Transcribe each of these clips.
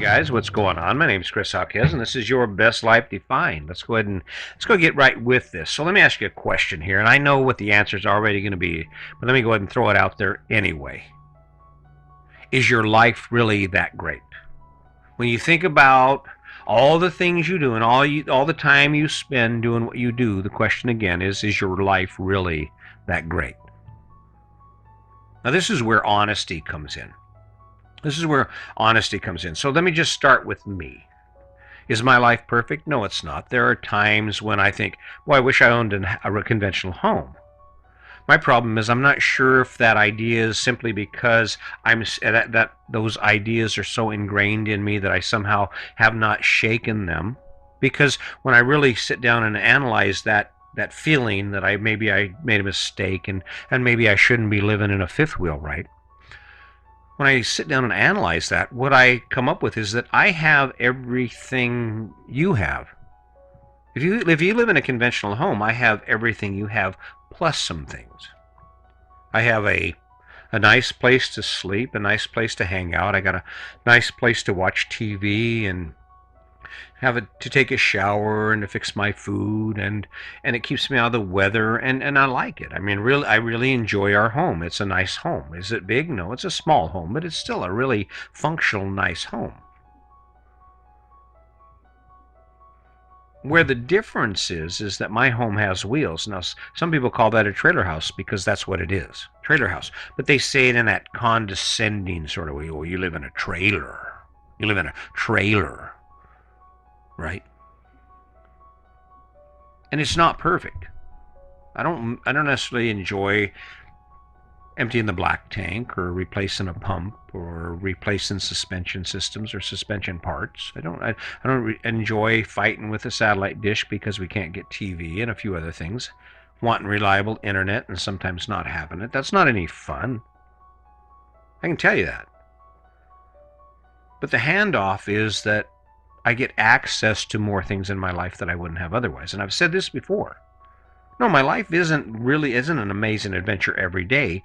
guys, what's going on? My name is Chris Hawkes, and this is your best life defined. Let's go get right with this. So let me ask you a question here, and I know what the answer is already going to be, but let me go ahead and throw it out there anyway. Is your life really that great? When you think about all the things you do and all the time you spend doing what you do, the question again is your life really that great? Now this is where honesty comes in. So let me just start with me. Is my life perfect? No, it's not. There are times when I think, well, I wish I owned a conventional home. My problem is I'm not sure if that idea is simply because those ideas are so ingrained in me that I somehow have not shaken them. Because when I really sit down and analyze that feeling that maybe I made a mistake and maybe I shouldn't be living in a fifth wheel, right? When I sit down and analyze that, what I come up with is that I have everything you have. If you live in a conventional home, I have everything you have plus some things. I have a nice place to sleep, a nice place to hang out. I got a nice place to watch TV and to take a shower and to fix my food, and it keeps me out of the weather, and I like it. I mean, really, I really enjoy our home. It's a nice home. Is it big? No, it's a small home, but it's still a really functional, nice home. Where the difference is that my home has wheels. Now, some people call that a trailer house because that's what it is, trailer house. But they say it in that condescending sort of way. Oh, you live in a trailer. You live in a trailer. Right? And it's not perfect. I don't necessarily enjoy emptying the black tank or replacing a pump or replacing suspension systems or suspension parts. I don't enjoy fighting with a satellite dish because we can't get TV and a few other things. Wanting reliable internet and sometimes not having it. That's not any fun. I can tell you that. But the handoff is that I get access to more things in my life that I wouldn't have otherwise. And I've said this before. No, my life isn't an amazing adventure every day.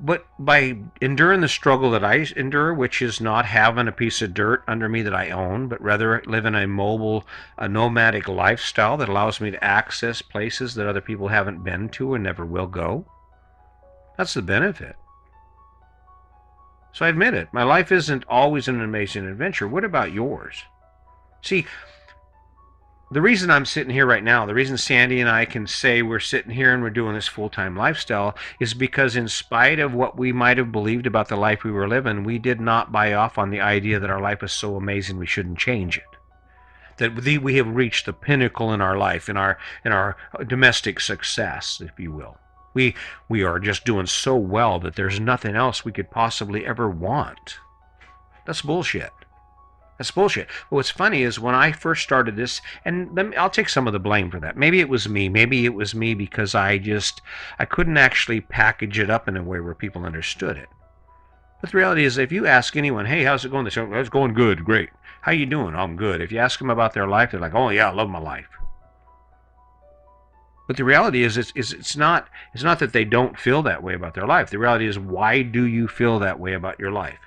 But by enduring the struggle that I endure, which is not having a piece of dirt under me that I own, but rather living a nomadic lifestyle that allows me to access places that other people haven't been to and never will go, that's the benefit. So I admit it. My life isn't always an amazing adventure. What about yours? See, the reason I'm sitting here right now, the reason Sandy and I can say we're sitting here and we're doing this full-time lifestyle is because in spite of what we might have believed about the life we were living, we did not buy off on the idea that our life is so amazing we shouldn't change it. That we have reached the pinnacle in our life, in our domestic success, if you will. We are just doing so well that there's nothing else we could possibly ever want. That's bullshit. That's bullshit. But what's funny is when I first started this, and I'll take some of the blame for that. Maybe it was me. Maybe it was me because I couldn't actually package it up in a way where people understood it. But the reality is, if you ask anyone, hey, how's it going? They say, it's going good, great. How you doing? I'm good. If you ask them about their life, they're like, oh yeah, I love my life. But the reality is, it's not that they don't feel that way about their life. The reality is, why do you feel that way about your life?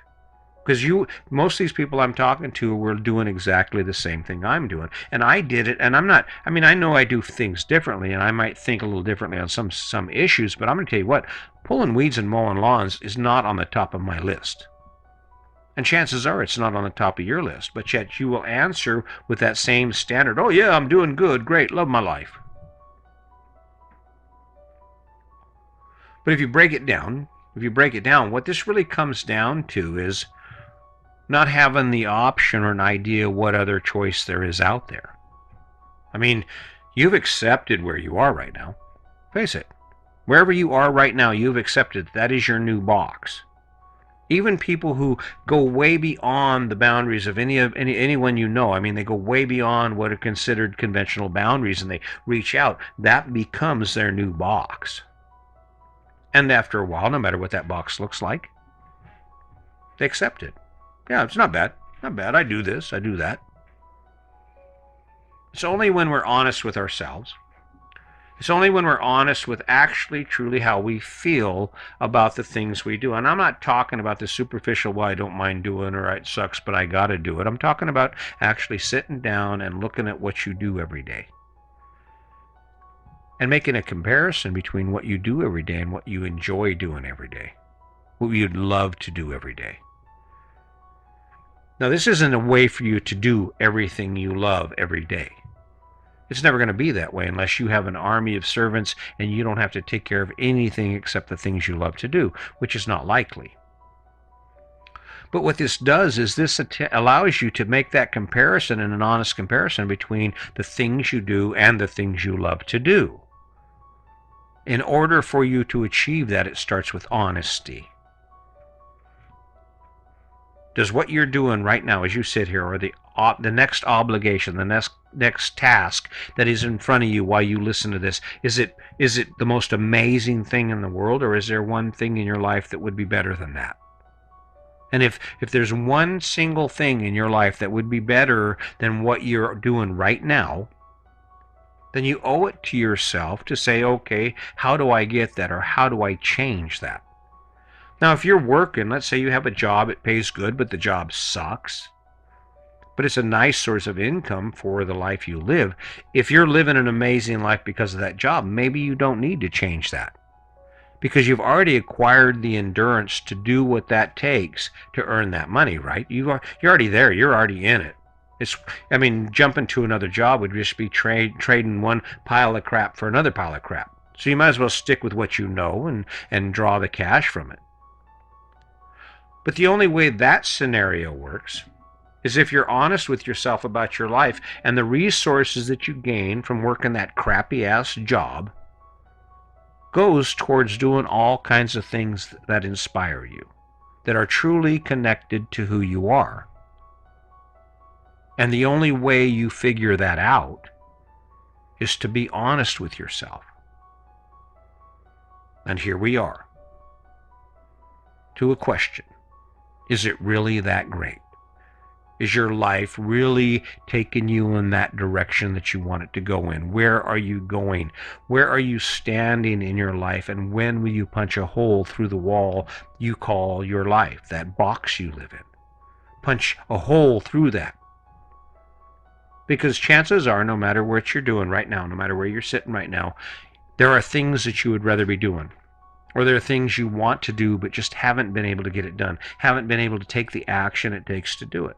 Because most of these people I'm talking to were doing exactly the same thing I'm doing. And I did it, and I know I do things differently, and I might think a little differently on some issues, but I'm going to tell you what, pulling weeds and mowing lawns is not on the top of my list. And chances are it's not on the top of your list, but yet you will answer with that same standard. Oh yeah, I'm doing good, great, love my life. But if you break it down, what this really comes down to is not having the option or an idea what other choice there is out there. I mean, you've accepted where you are right now. Face it. Wherever you are right now, you've accepted that is your new box. Even people who go way beyond the boundaries of anyone you know, I mean, they go way beyond what are considered conventional boundaries and they reach out, that becomes their new box. And after a while, no matter what that box looks like, they accept it. Yeah, it's not bad. Not bad. I do this. I do that. It's only when we're honest with ourselves It's only when we're honest with actually, truly how we feel about the things we do. And I'm not talking about the superficial, well, I don't mind doing, or it sucks, but I got to do it. I'm talking about actually sitting down and looking at what you do every day and making a comparison between what you do every day and what you enjoy doing every day, what you'd love to do every day. Now, this isn't a way for you to do everything you love every day. It's never going to be that way unless you have an army of servants and you don't have to take care of anything except the things you love to do, which is not likely. But what this does is this allows you to make that comparison, and an honest comparison between the things you do and the things you love to do. In order for you to achieve that, it starts with honesty. Does what you're doing right now as you sit here, or the next obligation, the next task that is in front of you while you listen to this, is it the most amazing thing in the world, or is there one thing in your life that would be better than that? And if there's one single thing in your life that would be better than what you're doing right now, then you owe it to yourself to say, okay, how do I get that, or how do I change that? Now, if you're working, let's say you have a job, it pays good, but the job sucks, but it's a nice source of income for the life you live. If you're living an amazing life because of that job, maybe you don't need to change that, because you've already acquired the endurance to do what that takes to earn that money, right? You're already there. You're already in it. Jumping to another job would just be trading one pile of crap for another pile of crap. So you might as well stick with what you know and draw the cash from it. But the only way that scenario works is if you're honest with yourself about your life, and the resources that you gain from working that crappy ass job goes towards doing all kinds of things that inspire you, that are truly connected to who you are. And the only way you figure that out is to be honest with yourself. And here we are to a question. Is it really that great? Is your life really taking you in that direction that you want it to go in? Where are you going? Where are you standing in your life? And when will you punch a hole through the wall you call your life, that box you live in? Punch a hole through that. Because chances are, no matter what you're doing right now, no matter where you're sitting right now, there are things that you would rather be doing. Or there are things you want to do but just haven't been able to get it done, haven't been able to take the action it takes to do it.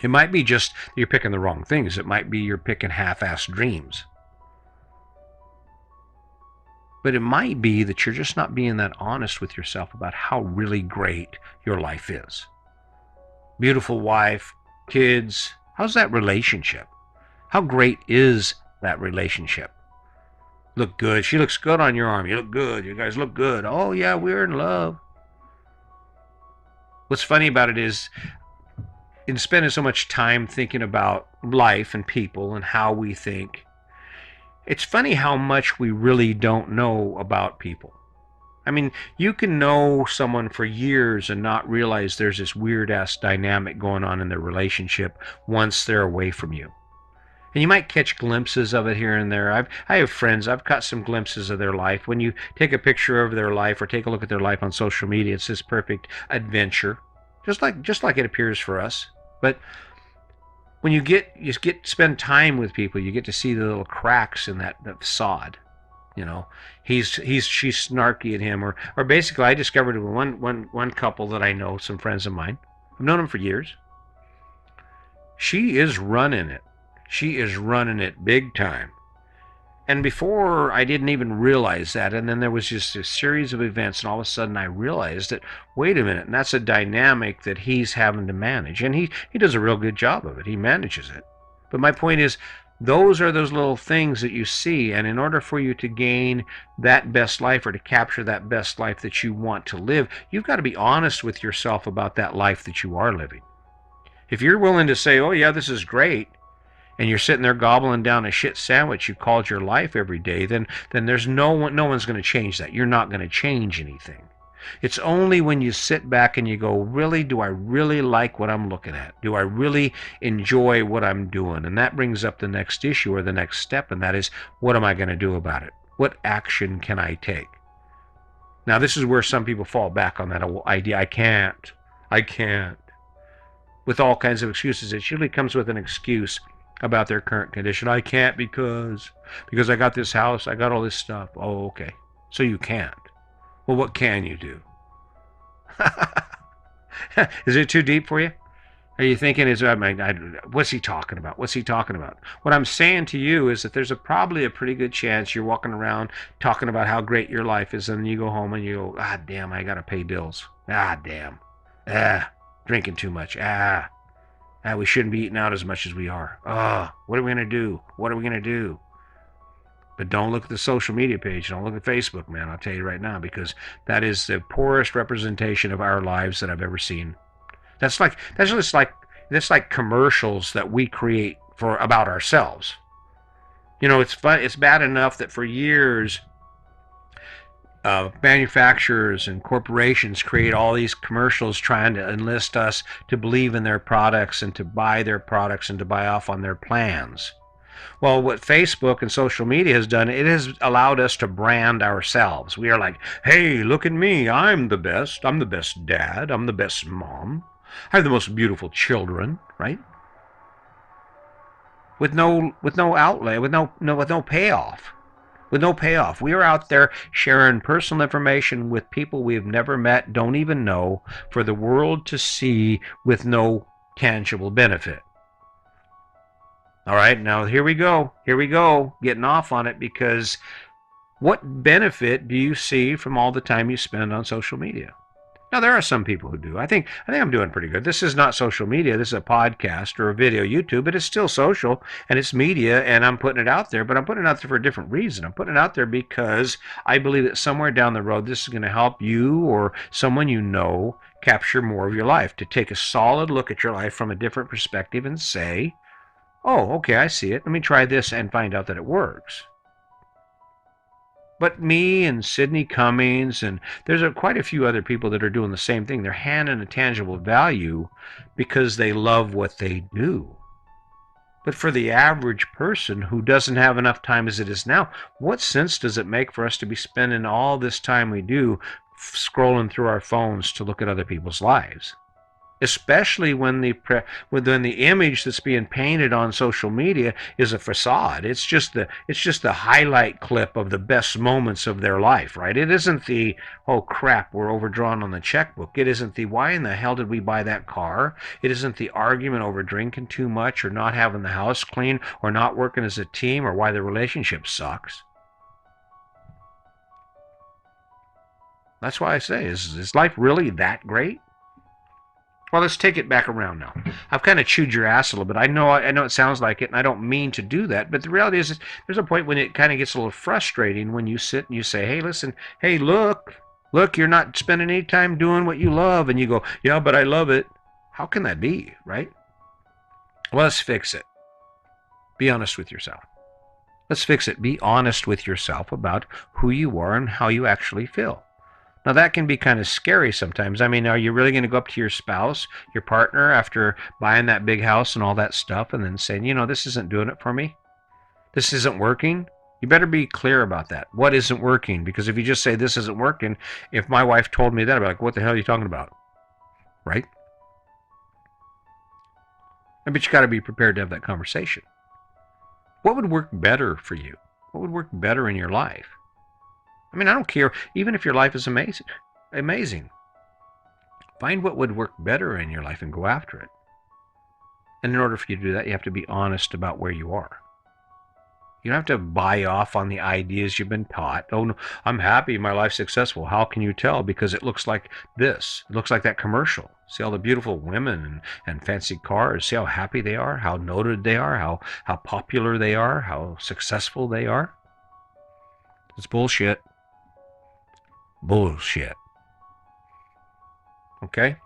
It might be just you're picking the wrong things. It might be you're picking half-assed dreams. But it might be that you're just not being that honest with yourself about how really great your life is. Beautiful wife, kids, how's that relationship? How great is that relationship? Look good. She looks good on your arm. You look good. You guys look good. Oh, yeah, we're in love. What's funny about it is, in spending so much time thinking about life and people and how we think, it's funny how much we really don't know about people. I mean, you can know someone for years and not realize there's this weird-ass dynamic going on in their relationship once they're away from you. And you might catch glimpses of it here and there. I have friends, I've caught some glimpses of their life. When you take a picture of their life or take a look at their life on social media, it's this perfect adventure, just like it appears for us. But when you spend time with people, you get to see the little cracks in that facade. You know, she's snarky at him, or basically, I discovered one couple that I know, some friends of mine. I've known them for years. She is running it. She is running it big time. And before, I didn't even realize that. And then there was just a series of events, and all of a sudden I realized that, wait a minute, and that's a dynamic that he's having to manage. And he does a real good job of it. He manages it. But my point is, those are those little things that you see. And in order for you to gain that best life, or to capture that best life that you want to live, you've got to be honest with yourself about that life that you are living. If you're willing to say, oh yeah, this is great, and you're sitting there gobbling down a shit sandwich you called your life every day, then there's no one's going to change that. You're not going to change anything. It's only when you sit back and you go, really, do I really like what I'm looking at? Do I really enjoy what I'm doing? And that brings up the next issue or the next step, and that is, what am I going to do about it? What action can I take? Now, this is where some people fall back on that idea. I can't. With all kinds of excuses. It usually comes with an excuse about their current condition. I can't because I got this house, I got all this stuff. Oh, okay. So you can't. Well, what can you do? Is it too deep for you? Are you thinking, what's he talking about? What's he talking about? What I'm saying to you is that there's probably a pretty good chance you're walking around talking about how great your life is, and then you go home and you go, ah, damn, I got to pay bills. Ah, damn. Drinking too much. We shouldn't be eating out as much as we are. What are we going to do? What are we going to do? But don't look at the social media page. Don't look at Facebook, man. I'll tell you right now, because that is the poorest representation of our lives that I've ever seen. That's like commercials that we create for about ourselves. It's bad enough that for years manufacturers and corporations create all these commercials trying to enlist us to believe in their products and to buy their products and to buy off on their plans. Well, what Facebook and social media has done, it has allowed us to brand ourselves. We are like, hey, look at me. I'm the best. I'm the best dad. I'm the best mom. I have the most beautiful children, right? With no outlay, with no payoff. With no payoff. We are out there sharing personal information with people we have never met, don't even know, for the world to see with no tangible benefit. All right, now here we go, getting off on it, because what benefit do you see from all the time you spend on social media? Now, there are some people who do. I think I'm doing pretty good. This is not social media. This is a podcast or a video, YouTube, but it's still social and it's media, and I'm putting it out there, but I'm putting it out there for a different reason. I'm putting it out there because I believe that somewhere down the road, this is going to help you or someone you know capture more of your life, to take a solid look at your life from a different perspective and say, oh, okay, I see it. Let me try this and find out that it works. But me and Sydney Cummings, and there's quite a few other people that are doing the same thing. They're handing a tangible value because they love what they do. But for the average person who doesn't have enough time as it is now, what sense does it make for us to be spending all this time we do scrolling through our phones to look at other people's lives? Especially when the image that's being painted on social media is a facade. It's just the highlight clip of the best moments of their life, right? It isn't the, oh crap, we're overdrawn on the checkbook. It isn't the, why in the hell did we buy that car? It isn't the argument over drinking too much or not having the house clean or not working as a team or why the relationship sucks. That's why I say, is life really that great? Well, let's take it back around now. I've kind of chewed your ass a little bit. I know it sounds like it, and I don't mean to do that, but the reality is there's a point when it kind of gets a little frustrating when you sit and you say, hey, listen, hey, look, you're not spending any time doing what you love, and you go, yeah, but I love it. How can that be, right? Well, let's fix it. Be honest with yourself. Let's fix it. Be honest with yourself about who you are and how you actually feel. Now, that can be kind of scary sometimes. I mean, are you really going to go up to your spouse, your partner, after buying that big house and all that stuff, and then saying, this isn't doing it for me? This isn't working? You better be clear about that. What isn't working? Because if you just say this isn't working, if my wife told me that, I'd be like, what the hell are you talking about? Right? But you got to be prepared to have that conversation. What would work better for you? What would work better in your life? I mean, I don't care, even if your life is amazing. Find what would work better in your life and go after it. And in order for you to do that, you have to be honest about where you are. You don't have to buy off on the ideas you've been taught. Oh, no, I'm happy, my life's successful. How can you tell? Because it looks like this. It looks like that commercial. See all the beautiful women and fancy cars. See how happy they are, how noted they are, how popular they are, how successful they are. It's bullshit. Bullshit. Okay?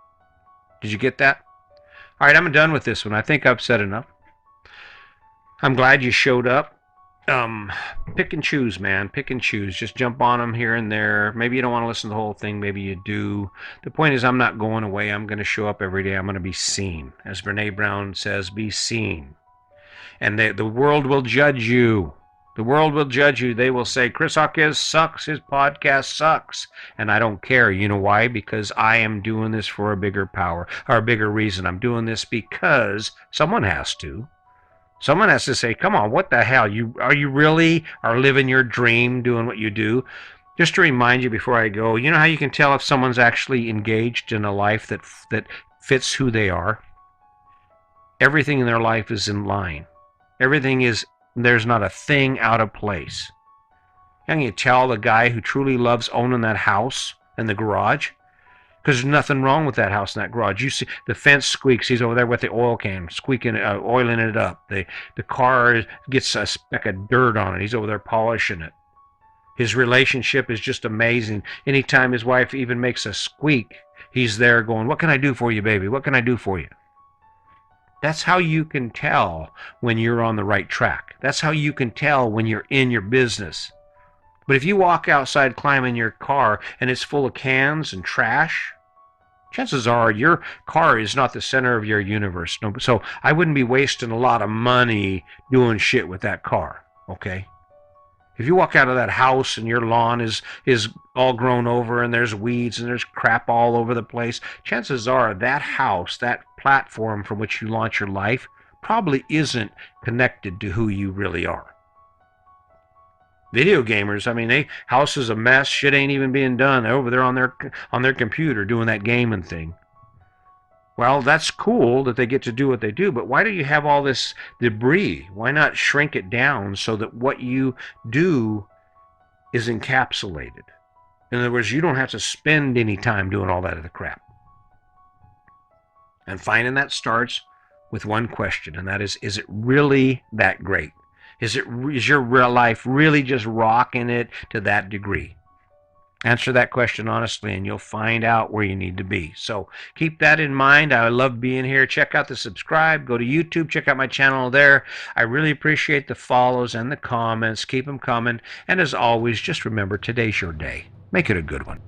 Did you get that? All right, I'm done with this one. I think I've said enough. I'm glad you showed up. um, pick and choose, man. Pick and choose. Just jump on them here and there. Maybe you don't want to listen to the whole thing. Maybe you do. The point is, I'm not going away. I'm going to show up every day. I'm going to be seen. As Brene Brown says, be seen. And the world will judge you. The world will judge you. They will say, Chris Hawkins sucks. His podcast sucks. And I don't care. You know why? Because I am doing this for a bigger power or a bigger reason. I'm doing this because someone has to. Someone has to say, come on, what the hell? You really are living your dream doing what you do? Just to remind you before I go, you know how you can tell if someone's actually engaged in a life that fits who they are? Everything in their life is in line. There's not a thing out of place. Can you tell the guy who truly loves owning that house and the garage? Because there's nothing wrong with that house and that garage. You see, the fence squeaks. He's over there with the oil can, squeaking, oiling it up. The car gets a speck of dirt on it. He's over there polishing it. His relationship is just amazing. Anytime his wife even makes a squeak, he's there going, what can I do for you, baby? What can I do for you? That's how you can tell when you're on the right track. That's how you can tell when you're in your business. But if you walk outside climbing your car and it's full of cans and trash, chances are your car is not the center of your universe. No, so I wouldn't be wasting a lot of money doing shit with that car, okay? If you walk out of that house and your lawn is all grown over and there's weeds and there's crap all over the place, chances are that house, that platform from which you launch your life, probably isn't connected to who you really are. Video gamers, I mean, house is a mess. Shit ain't even being done. They're over there on their computer doing that gaming thing. Well, that's cool that they get to do what they do, but why do you have all this debris? Why not shrink it down so that what you do is encapsulated? In other words, you don't have to spend any time doing all that other crap. And finding that starts with one question, and that is it really that great? Is your real life really just rocking it to that degree? Answer that question honestly, and you'll find out where you need to be. So keep that in mind. I love being here. Check out the subscribe. Go to YouTube. Check out my channel there. I really appreciate the follows and the comments. Keep them coming. And as always, just remember, today's your day. Make it a good one.